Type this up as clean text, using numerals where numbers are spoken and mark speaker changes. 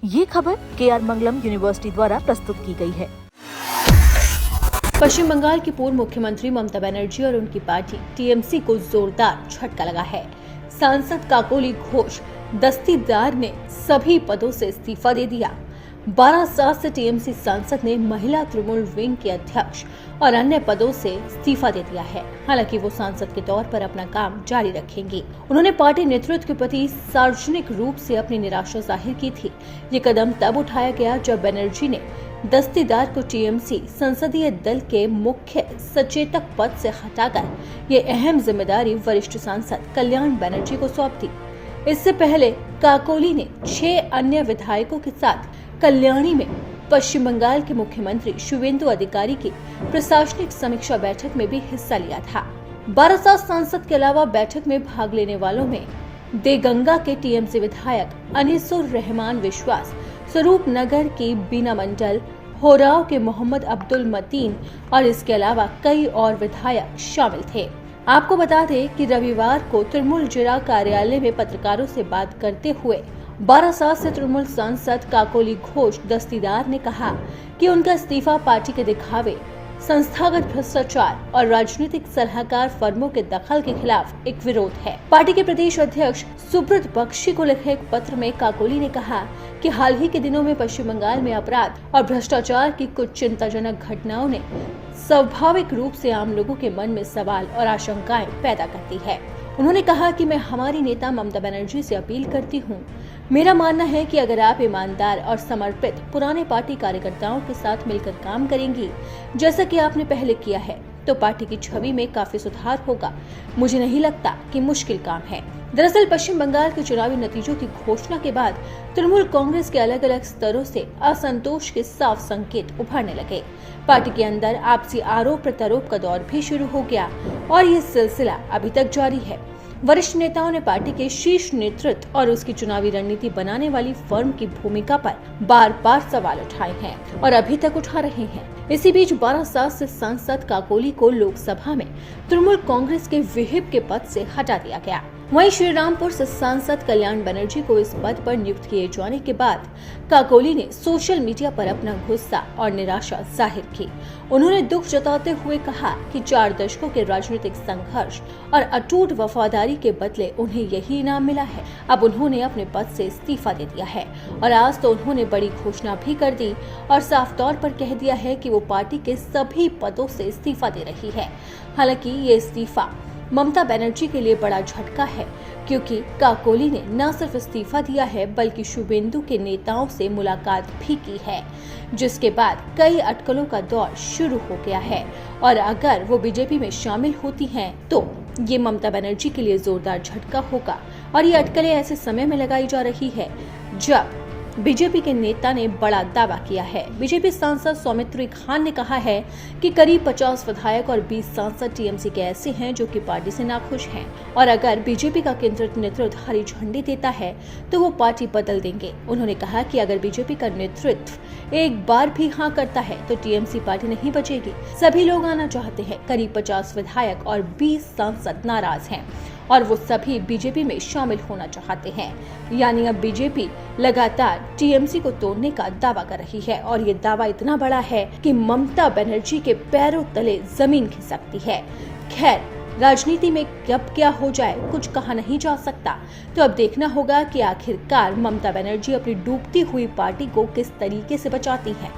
Speaker 1: ये खबर KR मंगलम university द्वारा प्रस्तुत की गई है।
Speaker 2: पश्चिम बंगाल की पूर्व मुख्यमंत्री ममता बनर्जी और उनकी पार्टी टीएमसी को जोरदार झटका लगा है। सांसद काकोली घोष दस्तीदार ने सभी पदों से इस्तीफा दे दिया। 12 साल से टीएमसी सांसद ने महिला तृणमूल विंग के अध्यक्ष और अन्य पदों से इस्तीफा दे दिया है। हालांकि वो सांसद के तौर पर अपना काम जारी रखेंगी। उन्होंने पार्टी नेतृत्व के प्रति सार्वजनिक रूप से अपनी निराशा जाहिर की थी। ये कदम तब उठाया गया जब बनर्जी ने दस्तीदार को टीएमसी संसदीय दल के मुख्य सचेतक पद से हटाकर ये अहम जिम्मेदारी वरिष्ठ सांसद कल्याण बनर्जी को सौंप दी। इससे पहले काकोली ने 6 अन्य विधायकों के साथ कल्याणी में पश्चिम बंगाल के मुख्यमंत्री शुवेंदु अधिकारी की प्रशासनिक समीक्षा बैठक में भी हिस्सा लिया था। 12 सांसद के अलावा बैठक में भाग लेने वालों में देगंगा के टीएमसी विधायक अनीसुर रहमान विश्वास, स्वरूप नगर की बीना मंडल, होराव के मोहम्मद अब्दुल मतीन और इसके अलावा कई और विधायक शामिल थे। आपको बता दें कि रविवार को तृणमूल जिला कार्यालय में पत्रकारों से बात करते हुए 12 साल से तृणमूल सांसद काकोली घोष दस्तीदार ने कहा कि उनका इस्तीफा पार्टी के दिखावे, संस्थागत भ्रष्टाचार और राजनीतिक सलाहकार फर्मों के दखल के खिलाफ एक विरोध है। पार्टी के प्रदेश अध्यक्ष सुब्रत बख्शी को लिखे एक पत्र में काकोली ने कहा कि हाल ही के दिनों में पश्चिम बंगाल में अपराध और भ्रष्टाचार की कुछ चिंताजनक घटनाओं ने स्वाभाविक रूप से आम लोगों के मन में सवाल और आशंकाएं पैदा करती है। उन्होंने कहा कि मैं हमारी नेता ममता बनर्जी से अपील करती हूं। मेरा मानना है कि अगर आप ईमानदार और समर्पित पुराने पार्टी कार्यकर्ताओं के साथ मिलकर काम करेंगी, जैसा कि आपने पहले किया है, तो पार्टी की छवि में काफी सुधार होगा। मुझे नहीं लगता कि मुश्किल काम है। दरअसल पश्चिम बंगाल के चुनावी नतीजों की घोषणा के बाद तृणमूल कांग्रेस के अलग अलग स्तरों से असंतोष के साफ संकेत उभरने लगे। पार्टी के अंदर आपसी आरोप प्रत्यारोप का दौर भी शुरू हो गया और ये सिलसिला अभी तक जारी है। वरिष्ठ नेताओं ने पार्टी के शीर्ष नेतृत्व और उसकी चुनावी रणनीति बनाने वाली फर्म की भूमिका पर बार बार सवाल उठाए हैं और अभी तक उठा रहे हैं। इसी बीच 12 साल से सांसद काकोली को लोकसभा में तृणमूल कांग्रेस के विहिप के पद से हटा दिया गया। वहीं श्रीरामपुर से सांसद कल्याण बनर्जी को इस पद पर नियुक्त किए जाने के बाद काकोली ने सोशल मीडिया पर अपना गुस्सा और निराशा जाहिर की। उन्होंने दुख जताते हुए कहा कि 4 दशकों के राजनीतिक संघर्ष और अटूट वफादारी के बदले उन्हें यही इनाम मिला है। अब उन्होंने अपने पद से इस्तीफा दे दिया है और आज तो उन्होंने बड़ी घोषणा भी कर दी और साफ तौर पर कह दिया है कि वो पार्टी के सभी पदों से इस्तीफा दे रही है। हालांकि ये इस्तीफा ममता बनर्जी के लिए बड़ा झटका है, क्योंकि काकोली ने न सिर्फ इस्तीफा दिया है बल्कि शुवेंदु के नेताओं से मुलाकात भी की है, जिसके बाद कई अटकलों का दौर शुरू हो गया है और अगर वो बीजेपी में शामिल होती हैं तो ये ममता बनर्जी के लिए जोरदार झटका होगा। और ये अटकलें ऐसे समय में लगाई जा रही है जब बीजेपी के नेता ने बड़ा दावा किया है। बीजेपी सांसद सौमित्री खान ने कहा है कि करीब 50 विधायक और 20 सांसद टीएमसी के ऐसे हैं जो कि पार्टी से नाखुश हैं और अगर बीजेपी का केंद्रीय नेतृत्व हरी झंडी देता है तो वो पार्टी बदल देंगे। उन्होंने कहा कि अगर बीजेपी का नेतृत्व एक बार भी हाँ करता है तो टीएमसी पार्टी नहीं बचेगी। सभी लोग आना चाहते हैं। करीब 50 विधायक और 20 सांसद नाराज हैं और वो सभी बीजेपी में शामिल होना चाहते हैं। यानी अब बीजेपी लगातार टीएमसी को तोड़ने का दावा कर रही है और ये दावा इतना बड़ा है कि ममता बनर्जी के पैरों तले जमीन खिसकती है। खैर, राजनीति में कब क्या हो जाए कुछ कहा नहीं जा सकता, तो अब देखना होगा कि आखिरकार ममता बनर्जी अपनी डूबती हुई पार्टी को किस तरीके से बचाती है।